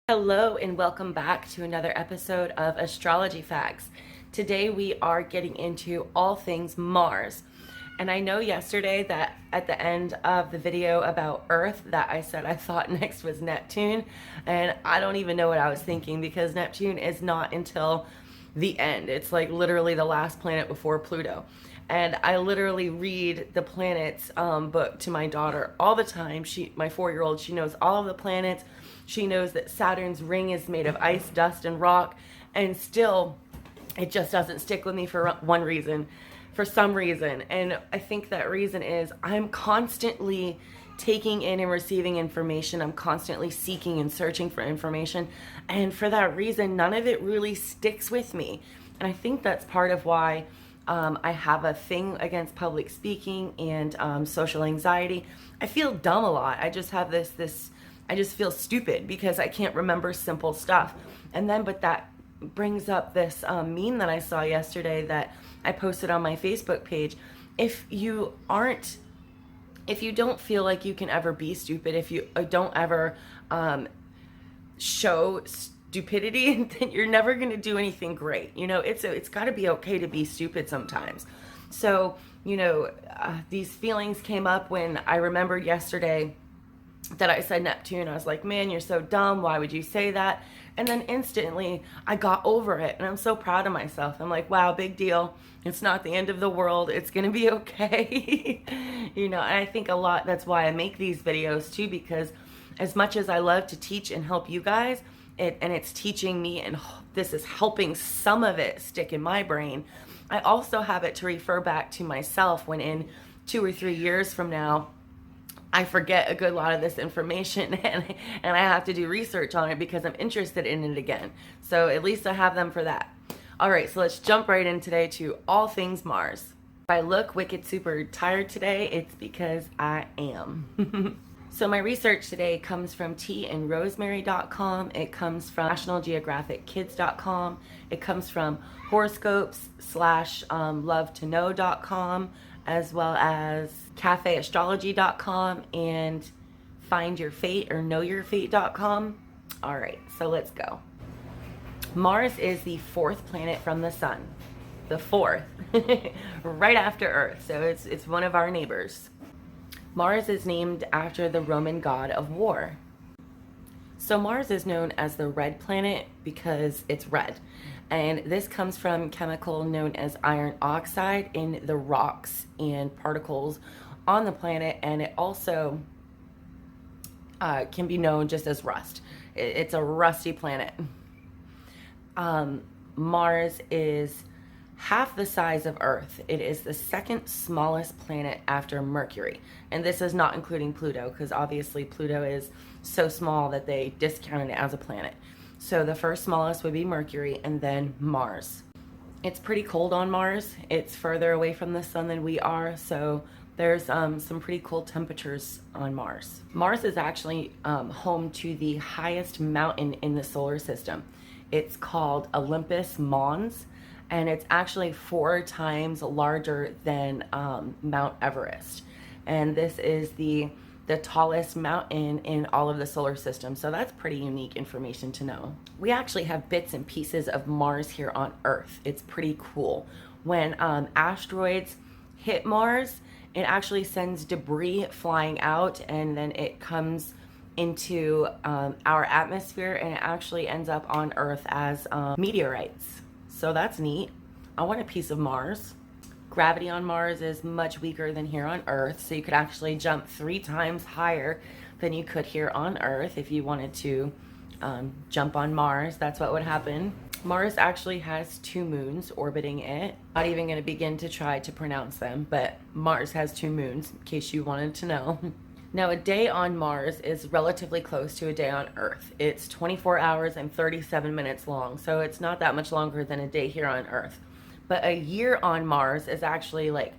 Hello and welcome back to another episode of Astrology Facts. Today we are getting into all things Mars. And I know yesterday that at the end of the video about Earth that I said I thought next was Neptune, and I don't even know what I was thinking because Neptune is not until the end. It's like literally the last planet before Pluto. And I literally read the planets book to my daughter all the time. My 4-year-old, she knows all of the planets. She knows that Saturn's ring is made of ice, dust, and rock. And still, it just doesn't stick with me for some reason. And I think that reason is I'm constantly taking in and receiving information. I'm constantly seeking and searching for information. And for that reason, none of it really sticks with me. And I think that's part of why I have a thing against public speaking and social anxiety. I feel dumb a lot. I just have I just feel stupid because I can't remember simple stuff. But that brings up this meme that I saw yesterday that I posted on my Facebook page. If you don't feel like you can ever be stupid, if you don't ever show stupidity, then you're never going to do anything great. It's got to be okay to be stupid sometimes. So, these feelings came up when I remembered yesterday that I said Neptune. I was like, man, you're so dumb. Why would you say that? And then instantly I got over it, and I'm so proud of myself. I'm like, wow, big deal. It's not the end of the world. It's going to be okay. And I think a lot, that's why I make these videos too, because as much as I love to teach and help you guys, it's teaching me, and this is helping some of it stick in my brain. I also have it to refer back to myself when in 2 or 3 years from now, I forget a good lot of this information and I have to do research on it because I'm interested in it again. So at least I have them for that. All right, so let's jump right in today to all things Mars. If I look wicked super tired today, it's because I am. So my research today comes from teaandrosemary.com. It comes from nationalgeographickids.com. It comes from horoscopes/lovetoknow.com, as well as cafeastrology.com and findyourfate or knowyourfate.com. All right, so let's go. Mars is the 4th planet from the sun. The 4th, right after Earth. So it's one of our neighbors. Mars is named after the Roman god of war. So Mars is known as the red planet because it's red. And this comes from chemical known as iron oxide in the rocks and particles on the planet. And it also can be known just as rust. It's a rusty planet. Mars is half the size of Earth. It is the 2nd smallest planet after Mercury. And this is not including Pluto, because obviously Pluto is so small that they discounted it as a planet. So the first smallest would be Mercury, and then Mars. It's pretty cold on Mars. It's further away from the sun than we are, so there's some pretty cold temperatures on Mars. Mars is actually home to the highest mountain in the solar system. It's called Olympus Mons, and it's actually 4 times larger than Mount Everest. And this is the tallest mountain in all of the solar system. So that's pretty unique information to know. We actually have bits and pieces of Mars here on Earth. It's pretty cool. When asteroids hit Mars, it actually sends debris flying out, and then it comes into our atmosphere, and it actually ends up on Earth as meteorites. So that's neat. I want a piece of Mars. Gravity on Mars is much weaker than here on Earth, so you could actually jump 3 times higher than you could here on Earth if you wanted to jump on Mars. That's what would happen. Mars actually has 2 moons orbiting it. Not even going to begin to try to pronounce them, but Mars has 2 moons, in case you wanted to know. Now, a day on Mars is relatively close to a day on Earth. It's 24 hours and 37 minutes long, so it's not that much longer than a day here on Earth. But a year on Mars is actually like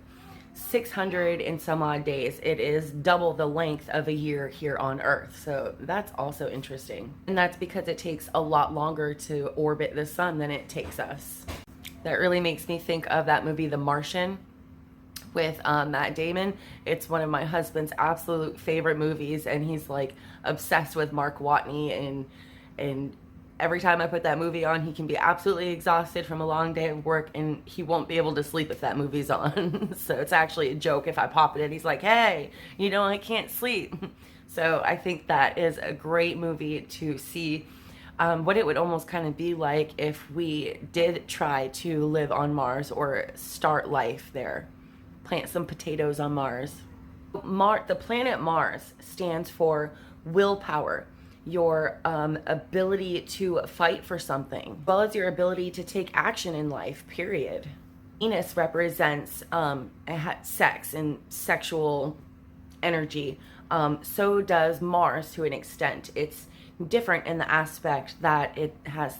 600 and some odd days. It is double the length of a year here on Earth. So that's also interesting. And that's because it takes a lot longer to orbit the sun than it takes us. That really makes me think of that movie, The Martian, with Matt Damon. It's one of my husband's absolute favorite movies, and he's like obsessed with Mark Watney, and and every time I put that movie on, he can be absolutely exhausted from a long day of work, and he won't be able to sleep if that movie's on. So it's actually a joke if I pop it in. He's like, hey, I can't sleep. So I think that is a great movie to see what it would almost kind of be like if we did try to live on Mars or start life there, plant some potatoes on Mars. The planet Mars stands for willpower, your ability to fight for something, as well as your ability to take action in life, period. Venus represents sex and sexual energy. So does Mars to an extent. It's different in the aspect that it has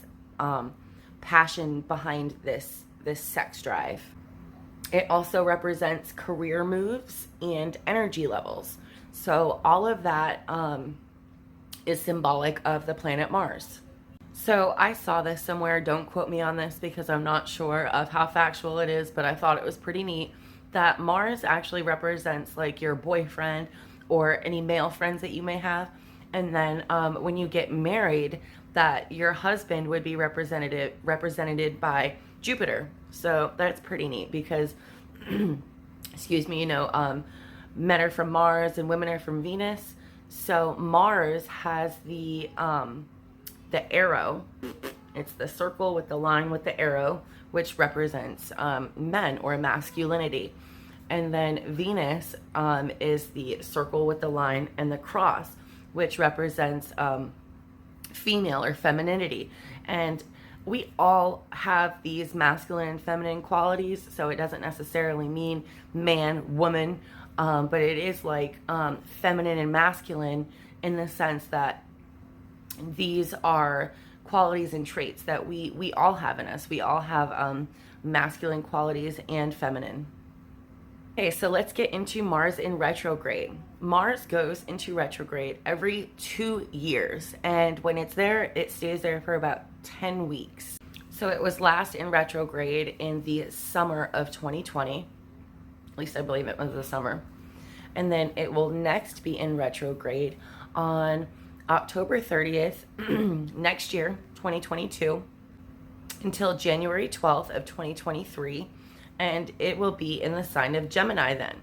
passion behind this sex drive. It also represents career moves and energy levels. So all of that is symbolic of the planet Mars. So I saw this somewhere, don't quote me on this because I'm not sure of how factual it is, but I thought it was pretty neat that Mars actually represents like your boyfriend or any male friends that you may have. And then when you get married, that your husband would be represented by Jupiter. So that's pretty neat because, excuse me, men are from Mars and women are from Venus. So Mars has the arrow. It's the circle with the line with the arrow, which represents men or masculinity. And then Venus is the circle with the line and the cross, which represents female or femininity. And we all have these masculine and feminine qualities, so it doesn't necessarily mean man, woman, but it is like feminine and masculine in the sense that these are qualities and traits that we all have in us. We all have masculine qualities and feminine. Okay, so let's get into Mars in retrograde. Mars goes into retrograde every 2 years, and when it's there, it stays there for about 10 weeks. So it was last in retrograde in the summer of 2020. At least I believe it was the summer. And then it will next be in retrograde on October 30th next year, 2022, until January 12th of 2023. And it will be in the sign of Gemini then.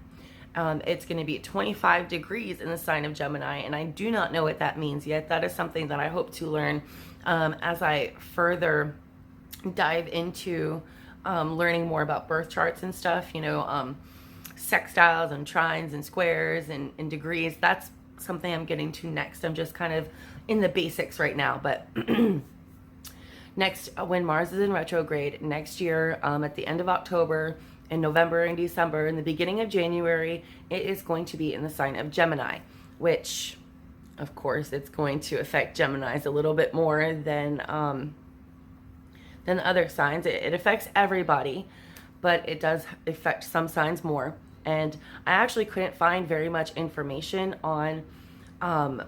It's going to be 25 degrees in the sign of Gemini, and I do not know what that means yet. That is something that I hope to learn as I further dive into learning more about birth charts and stuff, sextiles and trines and squares and degrees. That's something I'm getting to next. I'm just kind of in the basics right now, but next, when Mars is in retrograde next year, at the end of October, in November and December, in the beginning of January, it is going to be in the sign of Gemini, which, of course, it's going to affect Geminis a little bit more than the other signs. It affects everybody, but it does affect some signs more. And I actually couldn't find very much information on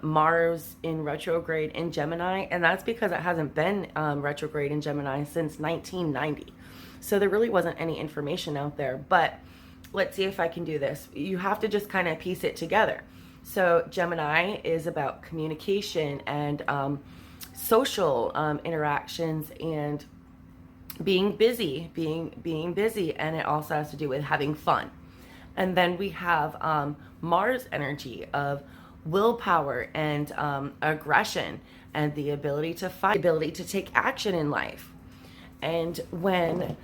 Mars in retrograde in Gemini, and that's because it hasn't been retrograde in Gemini since 1990. So there really wasn't any information out there, but let's see if I can do this. You have to just kind of piece it together. So Gemini is about communication and social interactions and being busy, being busy, and it also has to do with having fun. And then we have Mars energy of willpower and aggression and the ability to fight, ability to take action in life. And when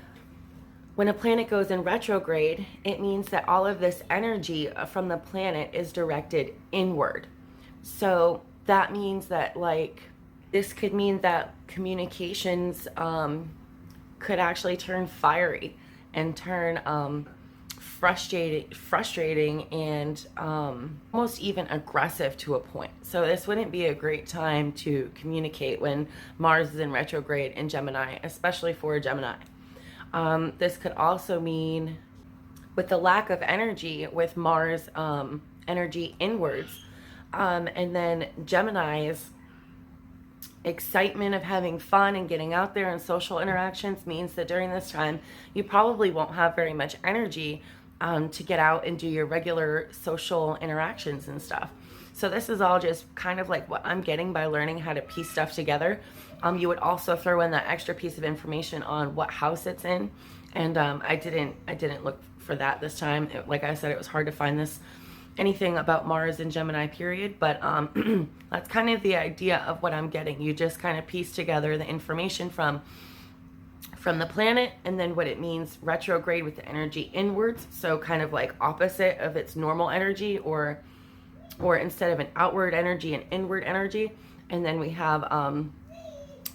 a planet goes in retrograde, it means that all of this energy from the planet is directed inward. So that means that this could mean that communications could actually turn fiery and turn frustrating and almost even aggressive to a point. So this wouldn't be a great time to communicate when Mars is in retrograde in Gemini, especially for Gemini. This could also mean, with the lack of energy with Mars energy inwards, and then Gemini's excitement of having fun and getting out there and social interactions means that during this time you probably won't have very much energy to get out and do your regular social interactions and stuff. So this is all just kind of like what I'm getting by learning how to piece stuff together. You would also throw in that extra piece of information on what house it's in. And I didn't look for that this time. Like I said, it was hard to find anything about Mars in Gemini period, but that's kind of the idea of what I'm getting. You just kind of piece together the information from the planet, and then what it means retrograde with the energy inwards, so kind of like opposite of its normal energy, or instead of an outward energy, an inward energy. And then we have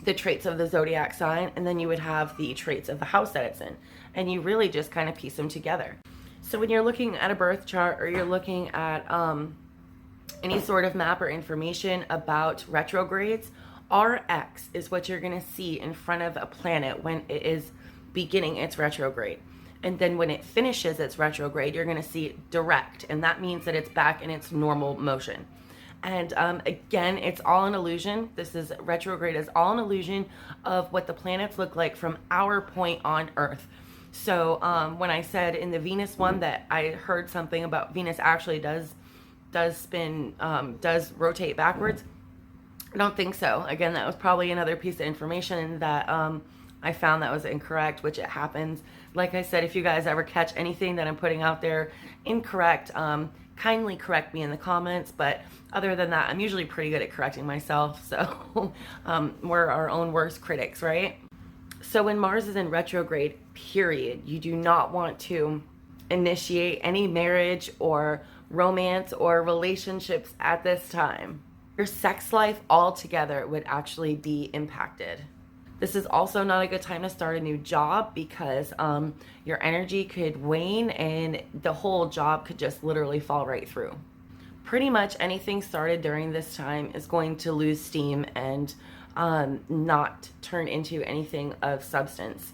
the traits of the zodiac sign, and then you would have the traits of the house that it's in, and you really just kind of piece them together. So when you're looking at a birth chart, or you're looking at any sort of map or information about retrogrades, RX is what you're going to see in front of a planet when it is beginning its retrograde. And then when it finishes its retrograde, you're going to see direct, and that means that it's back in its normal motion. And again, it's all an illusion. This is retrograde is all an illusion of what the planets look like from our point on Earth. So when I said in the Venus one that I heard something about Venus actually does spin, does rotate backwards, I don't think so. Again, that was probably another piece of information that I found that was incorrect, which it happens. Like I said, if you guys ever catch anything that I'm putting out there incorrect, kindly correct me in the comments. But other than that, I'm usually pretty good at correcting myself. So we're our own worst critics, right? So when Mars is in retrograde, period, you do not want to initiate any marriage or romance or relationships at this time. Your sex life altogether would actually be impacted. This is also not a good time to start a new job, because your energy could wane and the whole job could just literally fall right through. Pretty much anything started during this time is going to lose steam and not turn into anything of substance.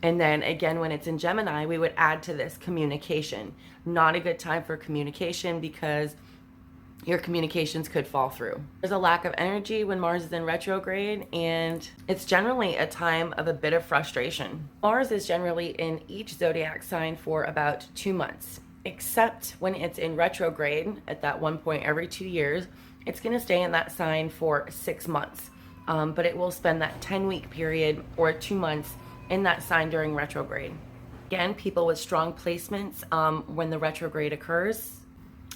And then again, when it's in Gemini, we would add to this communication. Not a good time for communication, because your communications could fall through. There's a lack of energy when Mars is in retrograde, and it's generally a time of a bit of frustration. Mars is generally in each zodiac sign for about 2 months, except when it's in retrograde at that one point every 2 years. It's going to stay in that sign for 6 months, but it will spend that 10-week period or 2 months in that sign during retrograde. Again, people with strong placements when the retrograde occurs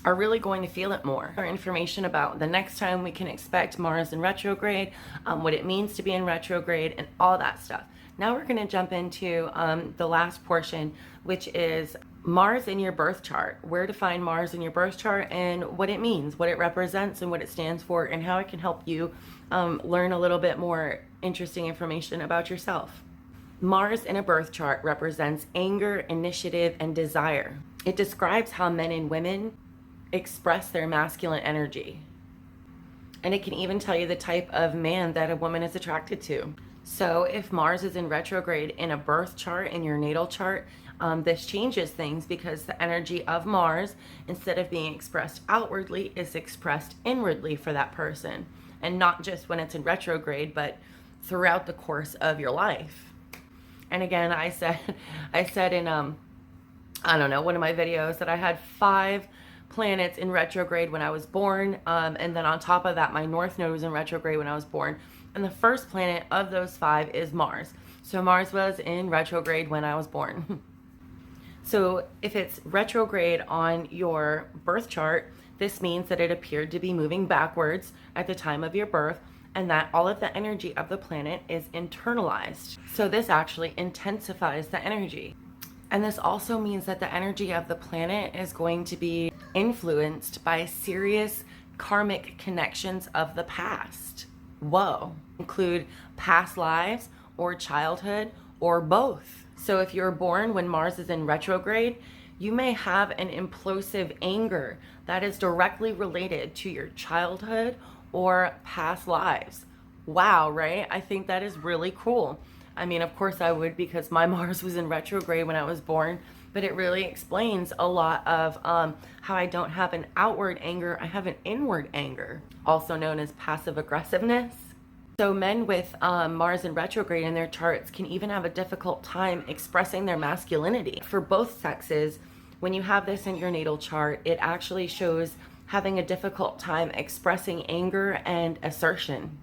are really going to feel it more. Our information about the next time we can expect Mars in retrograde, what it means to be in retrograde, and all that stuff. Now we're going to jump into the last portion, which is Mars in your birth chart. Where to find Mars in your birth chart, and what it means, what it represents, and what it stands for, and how it can help you learn a little bit more interesting information about yourself. Mars in a birth chart represents anger, initiative, and desire. It describes how men and women express their masculine energy. And it can even tell you the type of man that a woman is attracted to. So if Mars is in retrograde in a birth chart, in your natal chart, this changes things, because the energy of Mars, instead of being expressed outwardly, is expressed inwardly for that person. And not just when it's in retrograde, but throughout the course of your life. And again, I said in, I don't know, one of my videos that I had 5 planets in retrograde when I was born, and then on top of that, my North Node was in retrograde when I was born, and the first planet of those 5 is Mars. So Mars was in retrograde when I was born. So if it's retrograde on your birth chart, this means that it appeared to be moving backwards at the time of your birth, and that all of the energy of the planet is internalized. So this actually intensifies the energy. And this also means that the energy of the planet is going to be influenced by serious karmic connections of the past. Whoa. Include past lives or childhood or both. So if you're born when Mars is in retrograde, you may have an implosive anger that is directly related to your childhood or past lives. Wow, right? I think that is really cool. I mean, of course I would, because my Mars was in retrograde when I was born, but it really explains a lot of how I don't have an outward anger, I have an inward anger, also known as passive aggressiveness. So men with Mars in retrograde in their charts can even have a difficult time expressing their masculinity. For both sexes, when you have this in your natal chart, it actually shows having a difficult time expressing anger and assertion.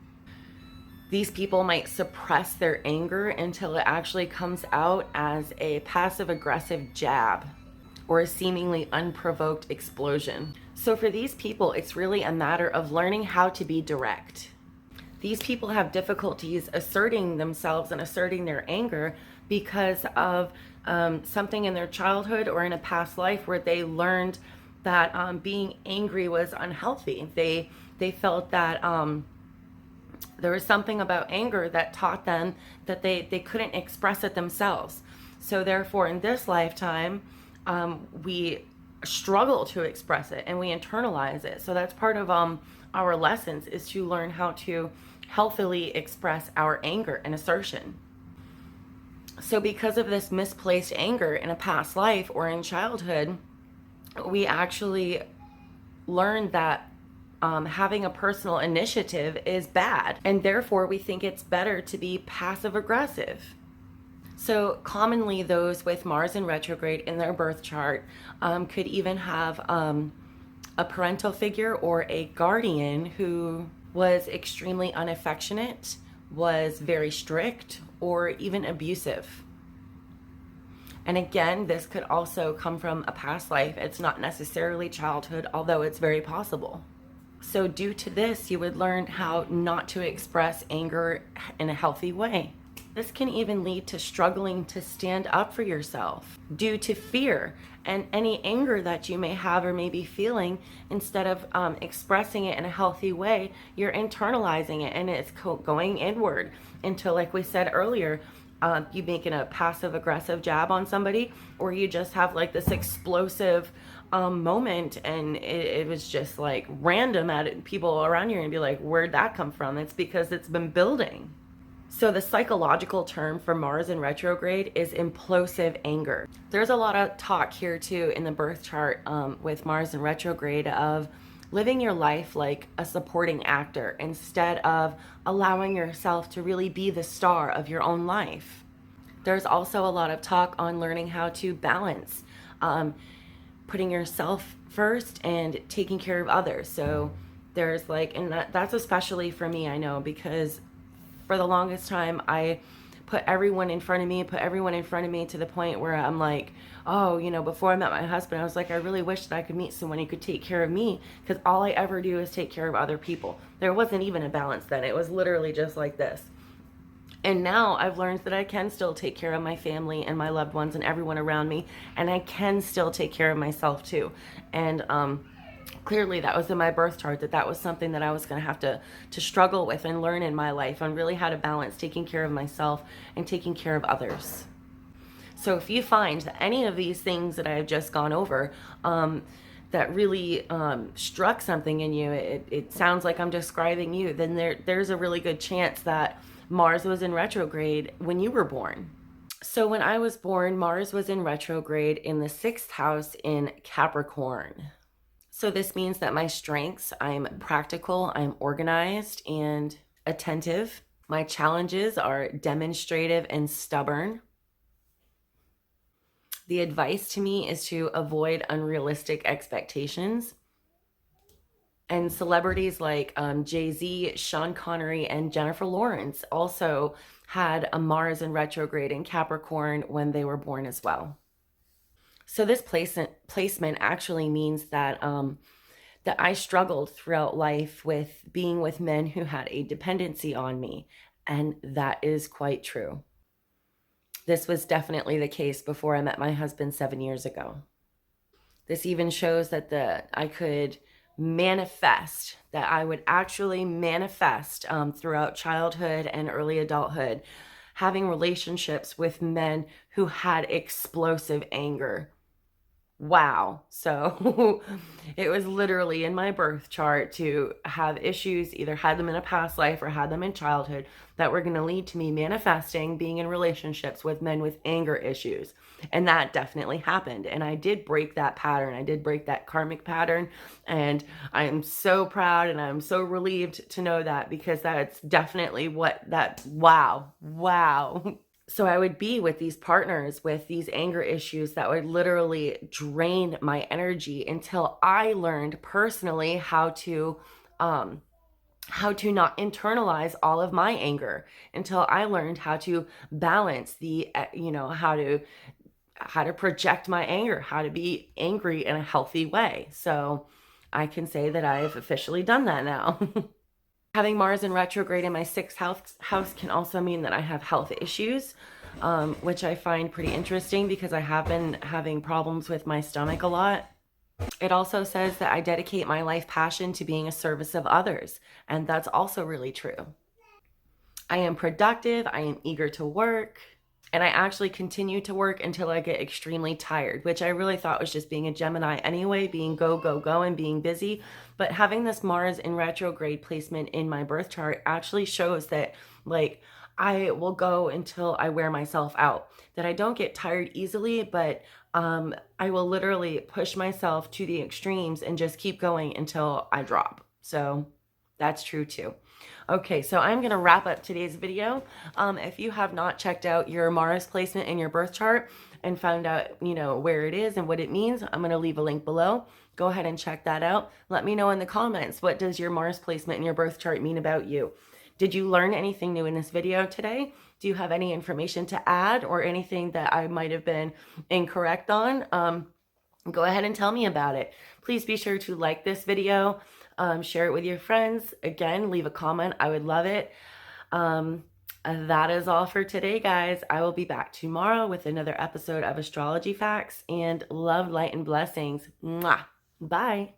These people might suppress their anger until it actually comes out as a passive-aggressive jab or a seemingly unprovoked explosion. So for these people, it's really a matter of learning how to be direct. These people have difficulties asserting themselves and asserting their anger because of something in their childhood or in a past life where they learned that being angry was unhealthy. They felt that there was something about anger that taught them that they couldn't express it themselves. So therefore, in this lifetime, we struggle to express it and we internalize it. So that's part of our lessons, is to learn how to healthily express our anger and assertion. So because of this misplaced anger in a past life or in childhood, we actually learned that having a personal initiative is bad, and therefore we think it's better to be passive aggressive. So commonly those with Mars in retrograde in their birth chart could even have a parental figure or a guardian who was extremely unaffectionate, was very strict, or even abusive. And again, this could also come from a past life. It's not necessarily childhood, although it's very possible. So due to this, you would learn how not to express anger in a healthy way. This can even lead to struggling to stand up for yourself due to fear and any anger that you may have or may be feeling. Instead of expressing it in a healthy way, you're internalizing it and it's going inward until, like we said earlier, you making a passive aggressive jab on somebody, or you just have like this explosive moment and it was just like random at people around you and be like, where'd that come from? It's because it's been building. So the psychological term for Mars in retrograde is implosive anger. There's a lot of talk here too in the birth chart with Mars in retrograde of living your life like a supporting actor instead of allowing yourself to really be the star of your own life. There's also a lot of talk on learning how to balance putting yourself first and taking care of others. So there's like, and that's especially for me, I know, because for the longest time, I put everyone in front of me to the point where I'm like, oh, you know, before I met my husband, I was like, I really wish that I could meet someone who could take care of me, because all I ever do is take care of other people. There wasn't even a balance then. It was literally just like this. And now I've learned that I can still take care of my family and my loved ones and everyone around me, and I can still take care of myself too. And clearly that was in my birth chart, that was something that I was going to have to struggle with and learn in my life, on really how to balance taking care of myself and taking care of others. So if you find that any of these things that I've just gone over that really struck something in you, it sounds like I'm describing you, then there's a really good chance that Mars was in retrograde when you were born. So when I was born, Mars was in retrograde in the 6th house in Capricorn. So this means that my strengths, I'm practical, I'm organized and attentive. My challenges are demonstrative and stubborn. The advice to me is to avoid unrealistic expectations. And celebrities like Jay-Z, Sean Connery, and Jennifer Lawrence also had a Mars in retrograde in Capricorn when they were born as well. So this placement actually means that that I struggled throughout life with being with men who had a dependency on me, and that is quite true. This was definitely the case before I met my husband 7 years ago. This even shows that I could manifest, that I would actually manifest throughout childhood and early adulthood, having relationships with men who had explosive anger. Wow. So it was literally in my birth chart to have issues, either had them in a past life or had them in childhood, that were going to lead to me manifesting being in relationships with men with anger issues. And that definitely happened. And I did break that pattern. I did break that karmic pattern. And I am so proud and I'm so relieved to know that, because that's definitely what that, wow. So I would be with these partners with these anger issues that would literally drain my energy until I learned personally how to not internalize all of my anger, until I learned how to balance how to project my anger, how to be angry in a healthy way. So I can say that I've officially done that now. Having Mars in retrograde in my sixth house can also mean that I have health issues, which I find pretty interesting because I have been having problems with my stomach a lot. It also says that I dedicate my life passion to being a service of others, and that's also really true. I am productive, I am eager to work, and I actually continue to work until I get extremely tired, which I really thought was just being a Gemini anyway, being go, go, go, and being busy. But having this Mars in retrograde placement in my birth chart actually shows that, like, I will go until I wear myself out, that I don't get tired easily, but I will literally push myself to the extremes and just keep going until I drop. So that's true too. Okay, so I'm going to wrap up today's video. If you have not checked out your Mars placement in your birth chart and found out, where it is and what it means, I'm going to leave a link below. Go ahead and check that out. Let me know in the comments, what does your Mars placement in your birth chart mean about you? Did you learn anything new in this video today? Do you have any information to add or anything that I might have been incorrect on? Go ahead and tell me about it. Please be sure to like this video, share it with your friends. Again, leave a comment. I would love it. That is all for today, guys. I will be back tomorrow with another episode of Astrology Facts, and love, light, and blessings. Mwah. Bye.